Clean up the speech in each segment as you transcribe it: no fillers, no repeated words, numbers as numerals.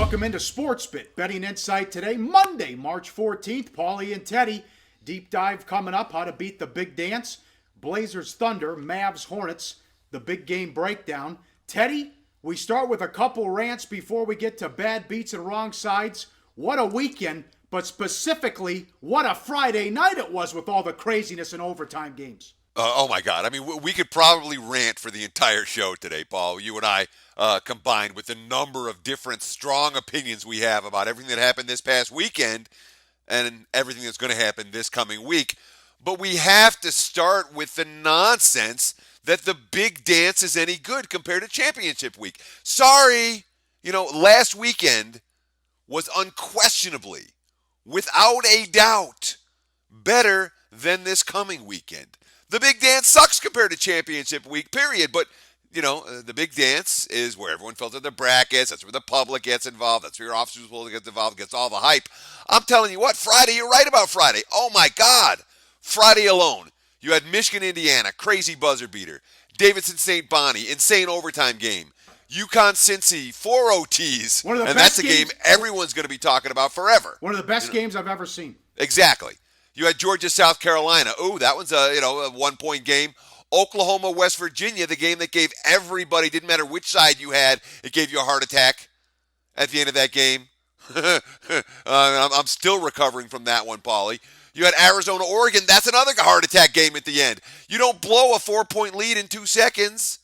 Welcome into SportsBit Betting Insight today, Monday, March 14th. Paulie and Teddy, deep dive coming up, how to beat the big dance. Blazers Thunder, Mavs Hornets, the big game breakdown. Teddy, we start with a couple rants before we get to bad beats and wrong sides. What a weekend, but specifically, what a Friday night it was with all the craziness and overtime games. Oh my God. I mean, we could probably rant for the entire show today, Paul. You and I combined with the number of different strong opinions we have about everything that happened this past weekend and everything that's going to happen this coming week. But we have to start with the nonsense that the big dance is any good compared to championship week. Sorry. Last weekend was unquestionably, without a doubt, better than this coming weekend. The big dance sucks compared to championship week, period. But, the big dance is where everyone fills out their brackets. That's where the public gets involved. That's where your officers will get involved, gets all the hype. I'm telling you what, Friday, you're right about Friday. Oh, my God. Friday alone, you had Michigan, Indiana, crazy buzzer beater. Davidson, St. Bonnie, insane overtime game. UConn, Cincy, 4 OTs. And that's a game everyone's going to be talking about forever. One of the best games I've ever seen. Exactly. You had Georgia, South Carolina. Ooh, that one's a 1-point game. Oklahoma, West Virginia, the game that gave everybody, didn't matter which side you had, it gave you a heart attack at the end of that game. I'm still recovering from that one, Paulie. You had Arizona, Oregon. That's another heart attack game at the end. You don't blow a 4-point lead in 2 seconds.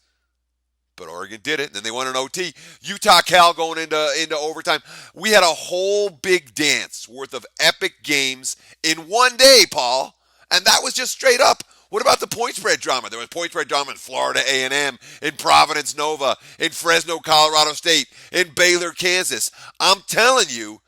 But Oregon did it, and then they won an OT. Utah, Cal going into overtime. We had a whole big dance worth of epic games in one day, Paul. And that was just straight up. What about the point spread drama? There was point spread drama in Florida A&M, in Providence, Nova, in Fresno, Colorado State, in Baylor, Kansas. I'm telling you,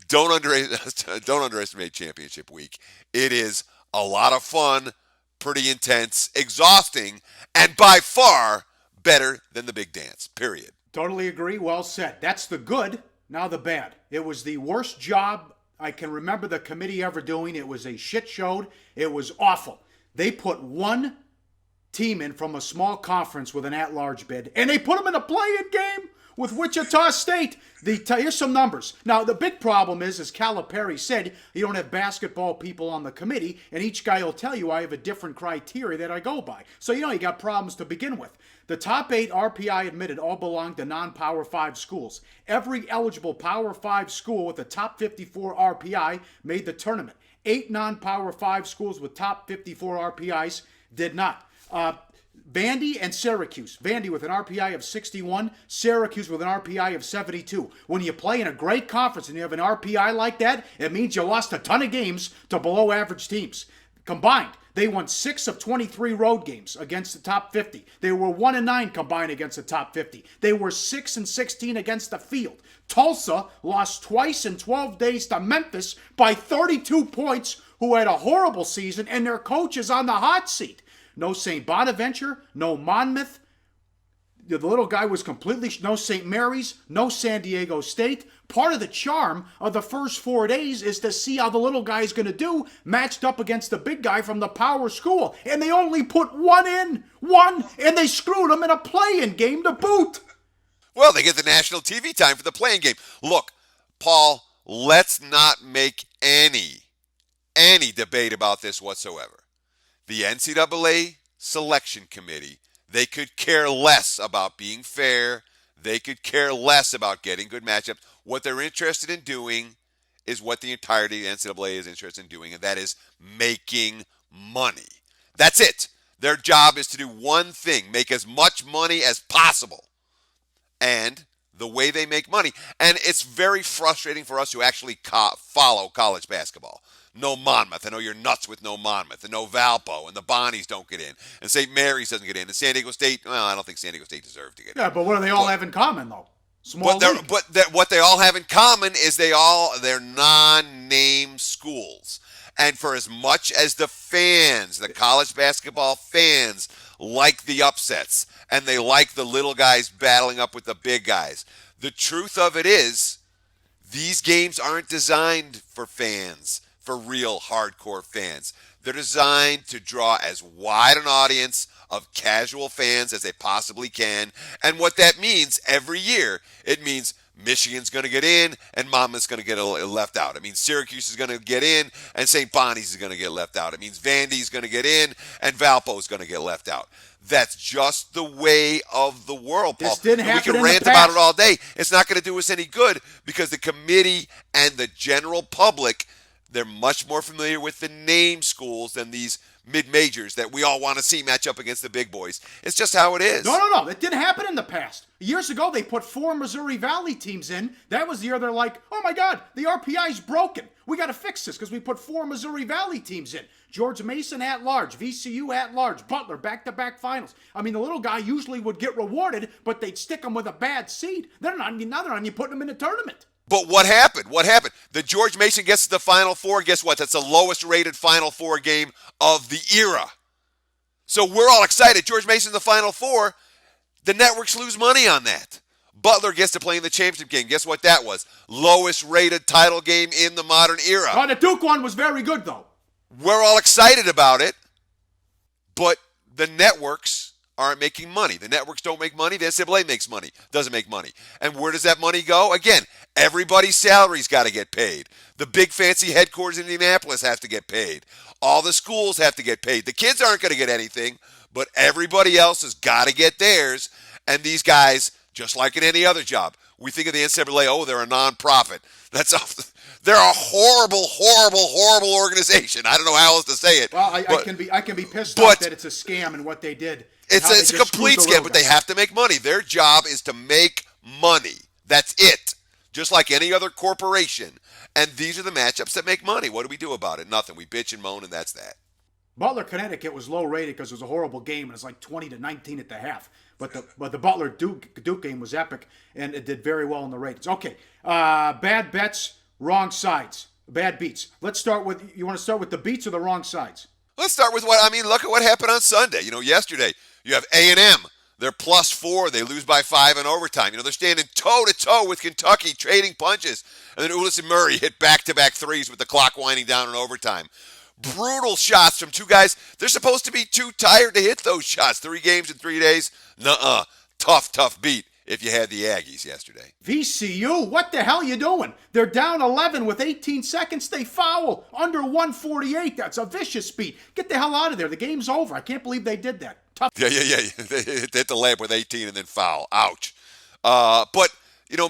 don't underestimate championship week. It is a lot of fun, pretty intense, exhausting, and by far better than the big dance, period. Totally agree. Well said. That's the good. Now the bad. It was the worst job I can remember the committee ever doing. It was a shit show. It was awful. They put one team in from a small conference with an at-large bid, and they put them in a play-in game with Wichita State. Here's some numbers. Now, the big problem is, as Calipari said, you don't have basketball people on the committee, and each guy will tell you I have a different criteria that I go by. So, you got problems to begin with. The top 8 RPI admitted all belong to non-Power 5 schools. Every eligible Power 5 school with a top 54 RPI made the tournament. 8 non-Power 5 schools with top 54 RPIs did not. Vandy and Syracuse. Vandy with an RPI of 61, Syracuse with an RPI of 72. When you play in a great conference and you have an RPI like that, it means you lost a ton of games to below average teams. Combined, they won 6 of 23 road games against the top 50. They were 1-9 combined against the top 50. They were 6-16 against the field. Tulsa lost twice in 12 days to Memphis by 32 points, who had a horrible season, and their coach is on the hot seat. No St. Bonaventure, no Monmouth. The little guy was completely, no St. Mary's, no San Diego State. Part of the charm of the first 4 days is to see how the little guy is going to do matched up against the big guy from the power school. And they only put one, and they screwed him in a play-in game to boot. Well, they get the national TV time for the play-in game. Look, Paul, let's not make any debate about this whatsoever. The NCAA selection committee, they could care less about being fair. They could care less about getting good matchups. What they're interested in doing is what the entirety of the NCAA is interested in doing, and that is making money. That's it. Their job is to do one thing, make as much money as possible. And the way they make money, and it's very frustrating for us who actually follow college basketball. No Monmouth. I know you're nuts with no Monmouth. And no Valpo. And the Bonnies don't get in. And St. Mary's doesn't get in. And San Diego State, well, I don't think San Diego State deserves to get in. Yeah, but what do they all have in common, though? What they all have in common is they're non-name schools. And for as much as the fans, the college basketball fans, like the upsets, and they like the little guys battling up with the big guys, the truth of it is, these games aren't designed for fans. For real hardcore fans. They're designed to draw as wide an audience of casual fans as they possibly can. And what that means every year, it means Michigan's going to get in, and Monmouth's going to get left out. It means Syracuse is going to get in, and St. Bonnie's is going to get left out. It means Vandy's going to get in, and Valpo's going to get left out. That's just the way of the world, Paul. This didn't happen we can rant about it all day. It's not going to do us any good because the committee and the general public, they're much more familiar with the name schools than these mid-majors that we all want to see match up against the big boys. It's just how it is. No. That didn't happen in the past. Years ago, they put 4 Missouri Valley teams in. That was the year they're like, oh my God, the RPI's broken. We got to fix this because we put 4 Missouri Valley teams in. George Mason at large, VCU at large, Butler back-to-back finals. I mean, the little guy usually would get rewarded, but they'd stick him with a bad seed. They're not on you, putting him in the tournament. But what happened? The George Mason gets to the Final Four. Guess what? That's the lowest rated Final Four game of the era. So we're all excited. George Mason's the Final Four. The networks lose money on that. Butler gets to play in the championship game. Guess what that was? Lowest rated title game in the modern era. The Duke one was very good, though. We're all excited about it, but the networks aren't making money. The networks don't make money. The NCAA makes money, doesn't make money. And where does that money go? Again, everybody's salary's got to get paid. The big fancy headquarters in Indianapolis have to get paid. All the schools have to get paid. The kids aren't going to get anything, but everybody else has got to get theirs. And these guys, just like in any other job, we think of the NCAA, oh, they're a nonprofit. They're a horrible organization. I don't know how else to say it. Well, I can be pissed off that it's a scam and what they did. It's a complete scam, but they have to make money. Their job is to make money. That's it. Just like any other corporation. And these are the matchups that make money. What do we do about it? Nothing. We bitch and moan, and that's that. Butler, Connecticut was low rated because it was a horrible game, and it's like 20-19 at the half. But the Butler Duke game was epic, and it did very well in the ratings. Okay, bad bets, wrong sides, bad beats. Let's start with. You want to start with the beats or the wrong sides? Let's start with look at what happened on Sunday. Yesterday you have A&M. They're +4. They lose by 5 in overtime. They're standing toe-to-toe with Kentucky, trading punches. And then Ulis and Murray hit back-to-back threes with the clock winding down in overtime. Brutal shots from two guys. They're supposed to be too tired to hit those shots. 3 games in 3 days? Nuh-uh. Tough beat if you had the Aggies yesterday. VCU, what the hell you doing? They're down 11 with 18 seconds. They foul under 148. That's a vicious beat. Get the hell out of there. The game's over. I can't believe they did that. Tough. Yeah. They hit the lamp with 18 and then foul. Ouch. But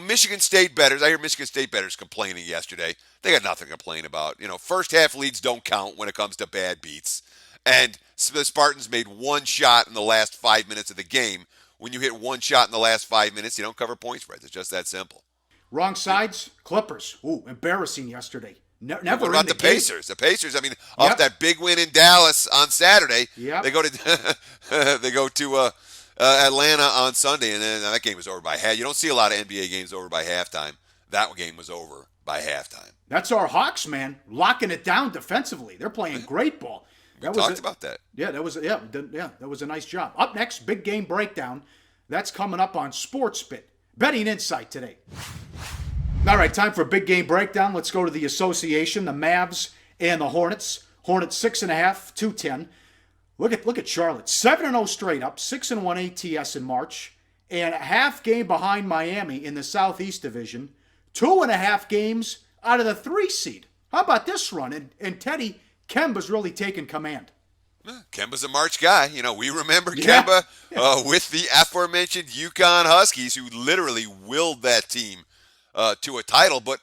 Michigan State bettors, I hear Michigan State bettors complaining yesterday. They got nothing to complain about. First half leads don't count when it comes to bad beats. And the Spartans made 1 shot in the last 5 minutes of the game. When you hit 1 shot in the last 5 minutes, you don't cover point spreads. It's just that simple. Wrong sides, Clippers. Ooh, embarrassing yesterday. Never. What about the Pacers? The Pacers, off that big win in Dallas on Saturday, they go to Atlanta on Sunday, and then that game was over by half. You don't see a lot of NBA games over by halftime. That game was over by halftime. That's our Hawks, man, locking it down defensively. They're playing great ball. We talked about that. Yeah, that was a nice job. Up next, big game breakdown. That's coming up on SportsBit. Betting Insight today. All right, time for a big game breakdown. Let's go to the association, the Mavs and the Hornets. Hornets 6.5, 210. Look at Charlotte, 7-0 straight up, 6-1 ATS in March, and a half game behind Miami in the Southeast Division. 2.5 games out of the 3 seed. How about this run? And Teddy, Kemba's really taken command. Kemba's a March guy. We remember Kemba with the aforementioned UConn Huskies, who literally willed that team to a title. But,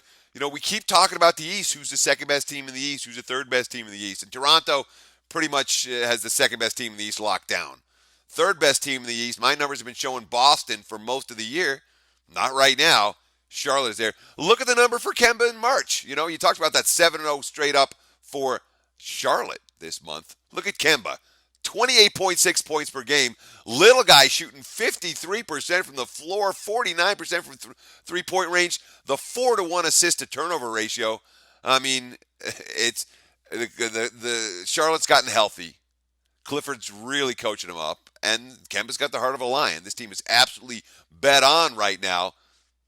we keep talking about the East. Who's the second best team in the East? Who's the third best team in the East? And Toronto pretty much has the second best team in the East locked down. Third best team in the East. My numbers have been showing Boston for most of the year. Not right now. Charlotte is there. Look at the number for Kemba in March. You talked about that 7-0 straight up for Charlotte this month. Look at Kemba. 28.6 points per game. Little guy shooting 53% from the floor, 49% from three-point range. The 4-to-1 assist to turnover ratio. It's the Charlotte's gotten healthy. Clifford's really coaching them up, and Kemba's got the heart of a lion. This team is absolutely bet on right now,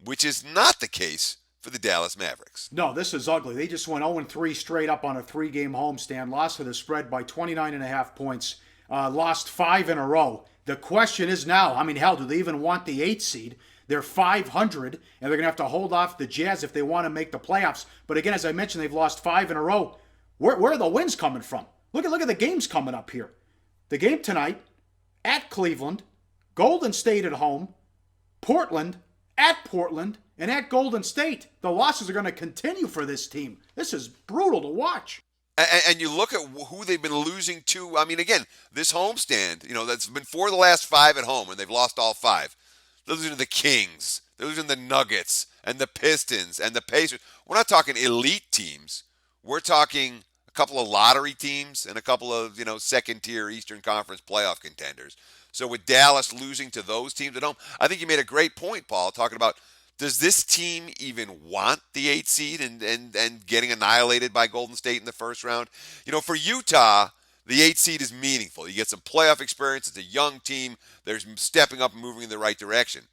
which is not the case for the Dallas Mavericks. No, this is ugly. They just went 0-3 straight up on a 3-game homestand, lost to the spread by 29.5 points, lost 5 in a row. The question is now, do they even want the 8 seed? They're 500, and they're going to have to hold off the Jazz if they want to make the playoffs. But again, as I mentioned, they've lost 5 in a row. Where are the wins coming from? Look at the games coming up here. The game tonight at Cleveland, Golden State at home, Portland at Portland, and at Golden State. The losses are going to continue for this team. This is brutal to watch. And you look at who they've been losing to. I mean, again, this homestand, that's been 4 of the last 5 at home, and they've lost all 5. They're losing to the Kings. They're losing the Nuggets and the Pistons and the Pacers. We're not talking elite teams. We're talking a couple of lottery teams and a couple of, second-tier Eastern Conference playoff contenders. So with Dallas losing to those teams at home, I think you made a great point, Paul, talking about, does this team even want the 8 seed and getting annihilated by Golden State in the first round? For Utah, the 8 seed is meaningful. You get some playoff experience. It's a young team. They're stepping up and moving in the right direction.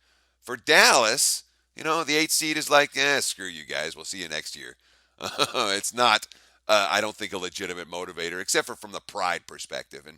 For Dallas, the 8 seed is like, screw you guys. We'll see you next year. It's not, I don't think, a legitimate motivator, except for from the pride perspective. And,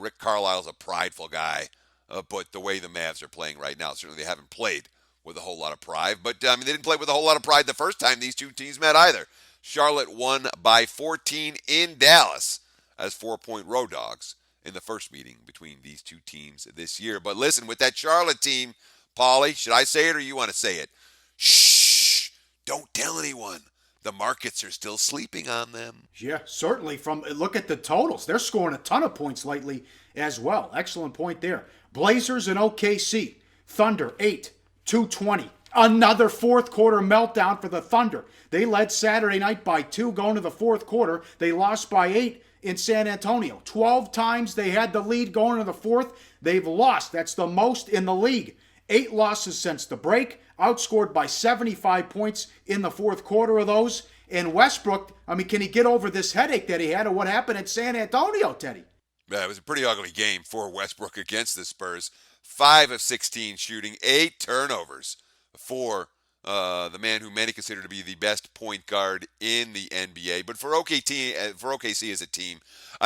Rick Carlisle's a prideful guy, but the way the Mavs are playing right now, certainly they haven't played with a whole lot of pride. But, they didn't play with a whole lot of pride the first time these two teams met either. Charlotte won by 14 in Dallas as 4-point road dogs in the first meeting between these two teams this year. But listen, with that Charlotte team, Paulie, should I say it or you want to say it? Shh! Don't tell anyone. The markets are still sleeping on them. Yeah, certainly. Look at the totals. They're scoring a ton of points lately as well. Excellent point there. Blazers and OKC. Thunder, 8. 220. Another fourth quarter meltdown for the Thunder. They led Saturday night by 2 going to the fourth quarter. They lost by 8 in San Antonio. 12 times they had the lead going to the fourth. They've lost. That's the most in the league. 8 losses since the break. Outscored by 75 points in the fourth quarter of those. And Westbrook, can he get over this headache that he had or what happened at San Antonio, Teddy? Yeah, it was a pretty ugly game for Westbrook against the Spurs. 5 of 16 shooting, 8 turnovers for the man who many consider to be the best point guard in the NBA. But for OKC as a team,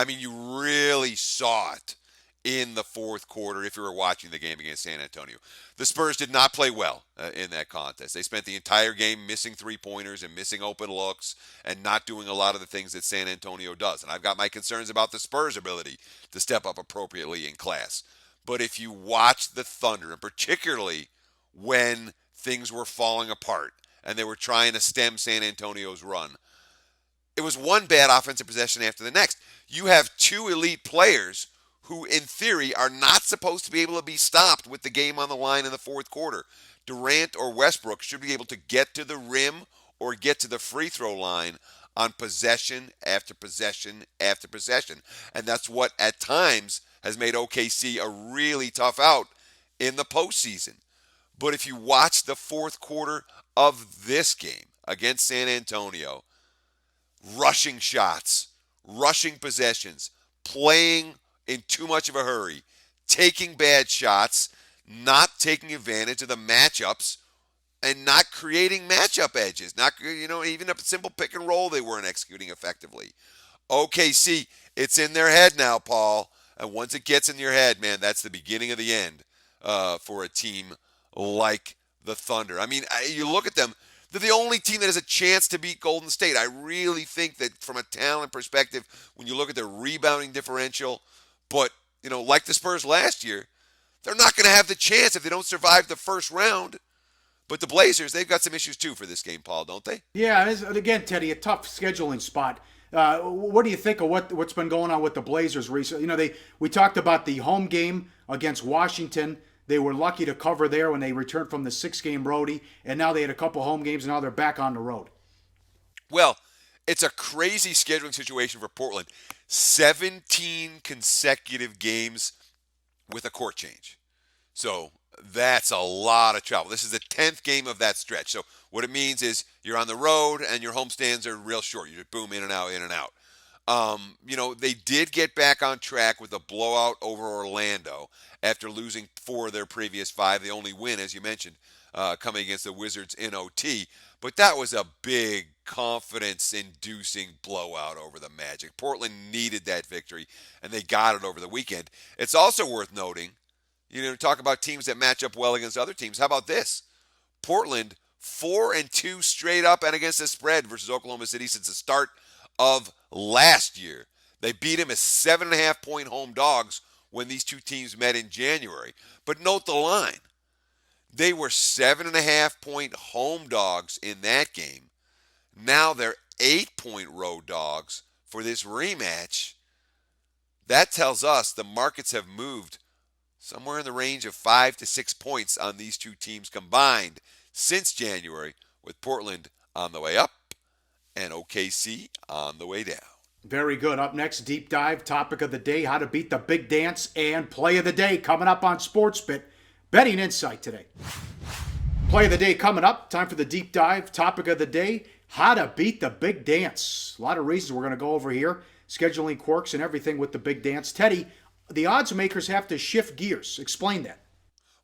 you really saw it in the fourth quarter if you were watching the game against San Antonio. The Spurs did not play well in that contest. They spent the entire game missing three-pointers and missing open looks and not doing a lot of the things that San Antonio does. And I've got my concerns about the Spurs' ability to step up appropriately in class. But if you watch the Thunder, and particularly when things were falling apart and they were trying to stem San Antonio's run, it was one bad offensive possession after the next. You have 2 elite players who, in theory, are not supposed to be able to be stopped with the game on the line in the fourth quarter. Durant or Westbrook should be able to get to the rim or get to the free throw line on possession after possession after possession. And that's what, at times, has made OKC a really tough out in the postseason. But if you watch the fourth quarter of this game against San Antonio, rushing shots, rushing possessions, playing in too much of a hurry, taking bad shots, not taking advantage of the matchups, and not creating matchup edges. Not, even a simple pick and roll they weren't executing effectively. OKC, it's in their head now, Paul. And once it gets in your head, man, that's the beginning of the end for a team like the Thunder. You look at them, they're the only team that has a chance to beat Golden State. I really think that from a talent perspective, when you look at their rebounding differential, but, like the Spurs last year, they're not going to have the chance if they don't survive the first round. But the Blazers, they've got some issues too for this game, Paul, don't they? Yeah, again, Teddy, a tough scheduling spot. What do you think of what's been going on with the Blazers recently? We talked about the home game against Washington. They were lucky to cover there when they returned from the 6-game roadie, and now they had a couple home games, and now they're back on the road. Well, it's a crazy scheduling situation for Portland. 17 consecutive games with a court change. So that's a lot of travel. This is the 10th game of that stretch. So what it means is you're on the road and your homestands are real short. You just boom, in and out, in and out. They did get back on track with a blowout over Orlando after losing 4 of their previous 5. The only win, as you mentioned, coming against the Wizards in OT. But that was a big confidence-inducing blowout over the Magic. Portland needed that victory, and they got it over the weekend. It's also worth noting Talk about teams that match up well against other teams. How about this? Portland 4-2 straight up and against the spread versus Oklahoma City since the start of last year. They beat him as 7.5-point home dogs when these two teams met in January. But note the line. They were 7.5-point home dogs in that game. Now they're 8-point road dogs for this rematch. That tells us the markets have moved somewhere in the range of 5 to 6 points on these two teams combined since January, with Portland on the way up and OKC on the way down. Very good. Up next, deep dive, topic of the day, how to beat the big dance, and play of the day coming up on SportsBit. Betting insight today. Play of the day coming up. Time for the deep dive, topic of the day, how to beat the big dance. A lot of reasons we're going to go over here. Scheduling quirks and everything with the big dance. Teddy, the odds makers have to shift gears. Explain that.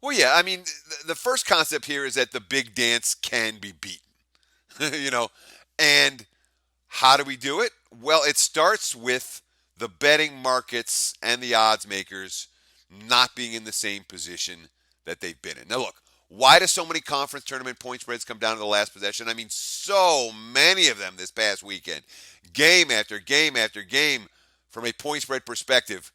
Well, yeah, I mean, the first concept here is that the big dance can be beaten. And how do we do it? Well, it starts with the betting markets and the odds makers not being in the same position that they've been in. Now, look, why do so many conference tournament point spreads come down to the last possession? I mean, so many of them this past weekend. Game after game after game, from a point spread perspective,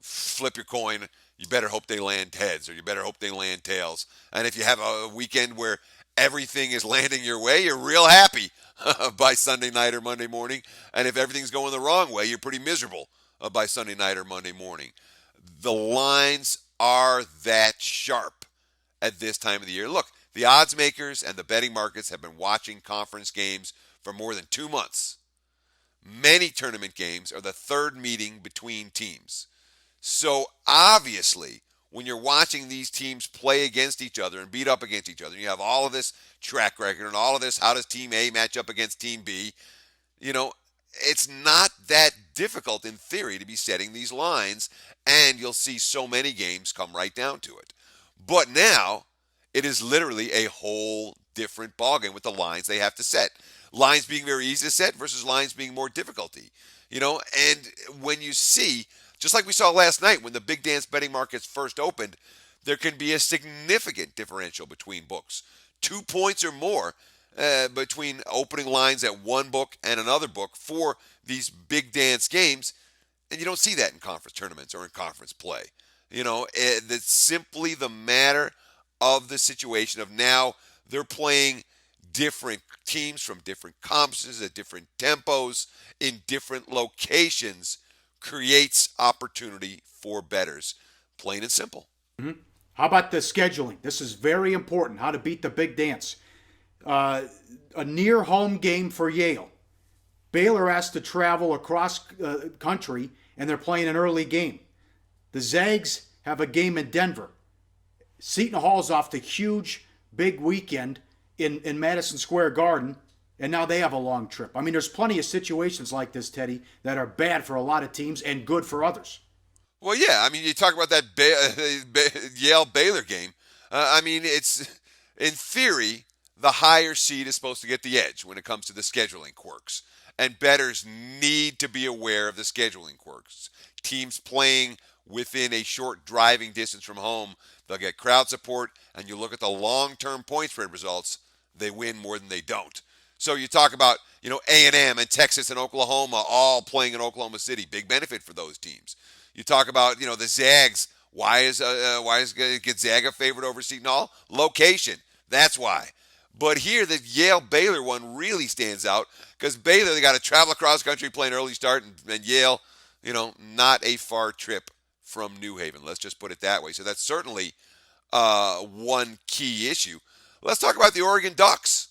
flip your coin. You better hope they land heads, or you better hope they land tails. And if you have a weekend where everything is landing your way, you're real happy by Sunday night or Monday morning. And if everything's going the wrong way, you're pretty miserable by Sunday night or Monday morning. The lines are that sharp at this time of the year. Look, the odds makers and the betting markets have been watching conference games for more than 2 months. Many tournament games are the third meeting between teams. So obviously, when you're watching these teams play against each other and beat up against each other, you have all of this track record and all of this, how does Team A match up against Team B? It's not that difficult in theory to be setting these lines, and you'll see so many games come right down to it. But now, it is literally a whole different ballgame with the lines they have to set. Lines being very easy to set versus lines being more difficulty. And when you see, just like we saw last night when the big dance betting markets first opened, there can be a significant differential between books. 2 points or more between opening lines at one book and another book for these big dance games. And you don't see that in conference tournaments or in conference play. It's simply the matter of the situation of now they're playing different teams from different conferences at different tempos in different locations creates opportunity for bettors. Plain and simple. Mm-hmm. How about the scheduling? This is very important. How to beat the big dance. A near home game for Yale. Baylor has to travel across country, and they're playing an early game. The Zags have a game in Denver. Seton Hall's off the huge, big weekend in Madison Square Garden, and now they have a long trip. I mean, there's plenty of situations like this, Teddy, that are bad for a lot of teams and good for others. Well, yeah. I mean, you talk about that Yale-Baylor game. It's, in theory, the higher seed is supposed to get the edge when it comes to the scheduling quirks. And bettors need to be aware of the scheduling quirks. Teams playing within a short driving distance from home, they'll get crowd support, and you look at the long-term point spread results, they win more than they don't. So you talk about, A&M and Texas and Oklahoma all playing in Oklahoma City, big benefit for those teams. You talk about, the Zags. Why is Gonzaga favored over Seton Hall? Location. That's why. But here, the Yale-Baylor one really stands out because Baylor, they got to travel across country, play an early start, and Yale, not a far trip from New Haven. Let's just put it that way. So that's certainly one key issue. Let's talk about the Oregon Ducks.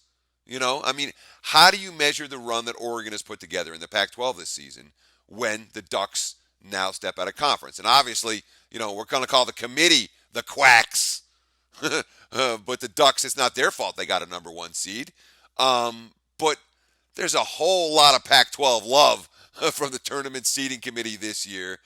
How do you measure the run that Oregon has put together in the Pac-12 this season when the Ducks now step out of conference? And obviously, we're going to call the committee the Quacks. But the Ducks, it's not their fault they got a number one seed. But there's a whole lot of Pac-12 love from the tournament seeding committee this year.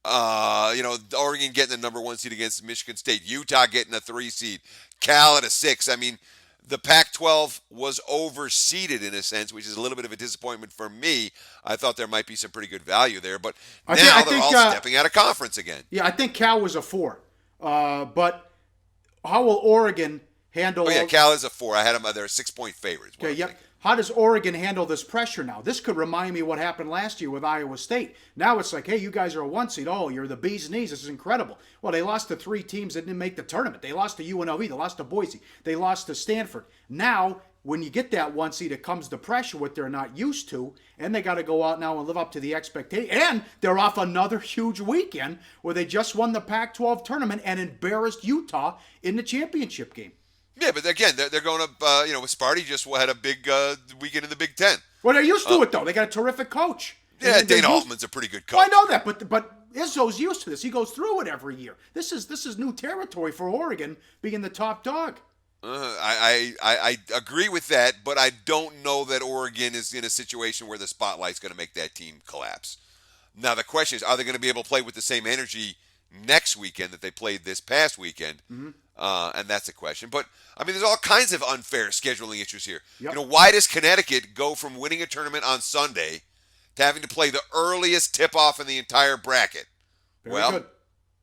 Oregon getting the number one seed against Michigan State. Utah getting a 3 seed. Cal at a 6. I mean, the Pac-12 was overseeded in a sense, which is a little bit of a disappointment for me. I thought there might be some pretty good value there, but they're all stepping out of conference again. Yeah, I think Cal was a 4. But how will Oregon handle? Oh yeah, Cal is a 4. I had them. They're 6-point favorites. Okay, yep. How does Oregon handle this pressure now? This could remind me what happened last year with Iowa State. Now it's like, hey, you guys are a 1 seed. Oh, you're the bee's knees. This is incredible. Well, they lost to 3 teams that didn't make the tournament. They lost to UNLV. They lost to Boise. They lost to Stanford. Now, when you get that 1 seed, it comes to pressure, what they're not used to, and they got to go out now and live up to the expectation. And they're off another huge weekend where they just won the Pac-12 tournament and embarrassed Utah in the championship game. Yeah, but again, they're going up. With Sparty just had a big weekend in the Big Ten. Well, they're used to it though. They got a terrific coach. Yeah, Dana Altman's a pretty good coach. Well, I know that, but Izzo's used to this. He goes through it every year. This is new territory for Oregon, being the top dog. I agree with that, but I don't know that Oregon is in a situation where the spotlight's going to make that team collapse. Now the question is, are they going to be able to play with the same energy next weekend that they played this past weekend? Mm-hmm. And that's a question. But, I mean, there's all kinds of unfair scheduling issues here. Yep. Why does Connecticut go from winning a tournament on Sunday to having to play the earliest tip-off in the entire bracket? Very well, good.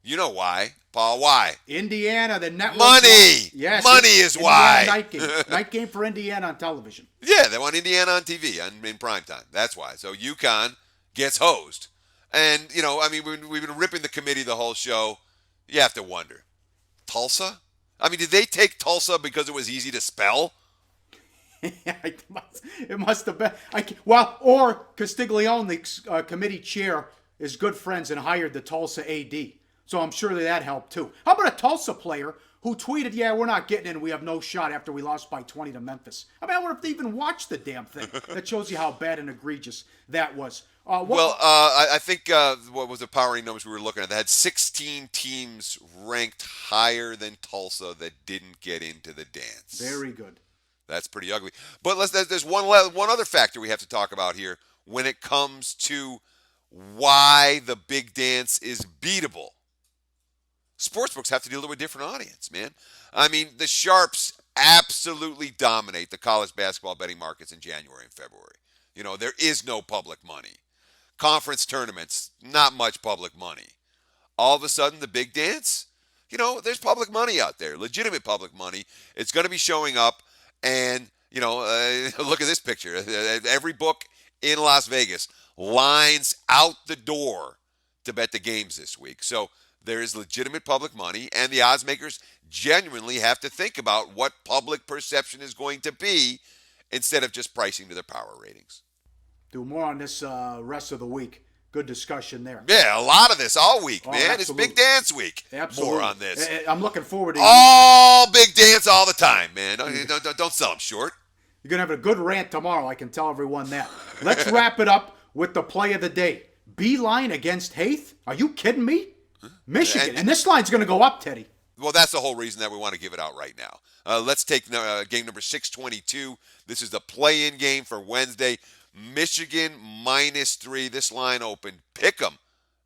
You know why, Paul. Why? Indiana, the network. Money! Yes. Money is Indiana why. Night game. Night game for Indiana on television. Yeah, they want Indiana on TV in primetime. That's why. So UConn gets hosed. And, we've been ripping the committee the whole show. You have to wonder. Tulsa? I mean, did they take Tulsa because it was easy to spell? It must have been. Or Castiglione, the committee chair, is good friends and hired the Tulsa AD. So I'm sure that helped too. How about a Tulsa player who tweeted, yeah, we're not getting in. We have no shot after we lost by 20 to Memphis. I mean, I wonder if they even watched the damn thing. That shows you how bad and egregious that was. I think, what was the powering numbers we were looking at? They had 16 teams ranked higher than Tulsa that didn't get into the dance. Very good. That's pretty ugly. But there's one other factor we have to talk about here when it comes to why the big dance is beatable. Sportsbooks have to deal with a different audience, man. I mean, the Sharps absolutely dominate the college basketball betting markets in January and February. There is no public money. Conference tournaments, not much public money. All of a sudden, the big dance, there's public money out there, legitimate public money. It's going to be showing up, and, look at this picture. Every book in Las Vegas lines out the door to bet the games this week. So there is legitimate public money, and the odds makers genuinely have to think about what public perception is going to be instead of just pricing to their power ratings. Do more on this rest of the week. Good discussion there. Yeah, a lot of this all week, man. Absolutely. It's Big Dance Week. Absolutely. More on this. I'm looking forward to all Big Dance all the time, man. Don't sell them short. You're going to have a good rant tomorrow. I can tell everyone that. Let's wrap it up with the play of the day. B-line against Haith? Are you kidding me? Michigan. And this line's going to go up, Teddy. Well, that's the whole reason that we want to give it out right now. Let's take game number 622. This is the play-in game for Wednesday. Michigan -3. This line opened. Pick 'em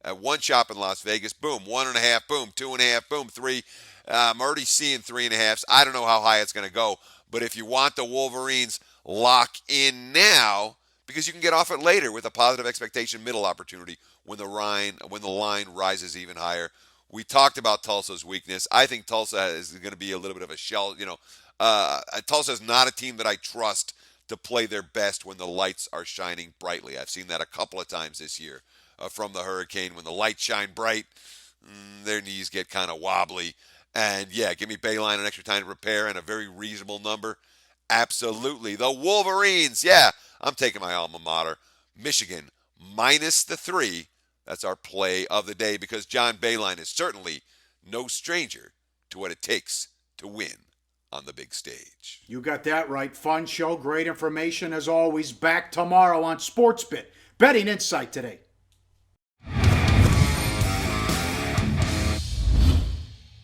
at one shop in Las Vegas. Boom, 1.5. Boom, 2.5. Boom, 3. I'm already seeing 3.5s. I don't know how high it's going to go, but if you want the Wolverines, lock in now because you can get off it later with a positive expectation middle opportunity when the line rises even higher. We talked about Tulsa's weakness. I think Tulsa is going to be a little bit of a shell. Tulsa is not a team that I trust to play their best when the lights are shining brightly. I've seen that a couple of times this year from the Hurricane. When the lights shine bright, their knees get kind of wobbly. And, yeah, give me Bayline an extra time to prepare and a very reasonable number. Absolutely. The Wolverines, yeah, I'm taking my alma mater. Michigan -3. That's our play of the day because John Bayline is certainly no stranger to what it takes to win on the big stage. You got that right. Fun show, great information as always. Back tomorrow on SportsBit. Betting Insight today.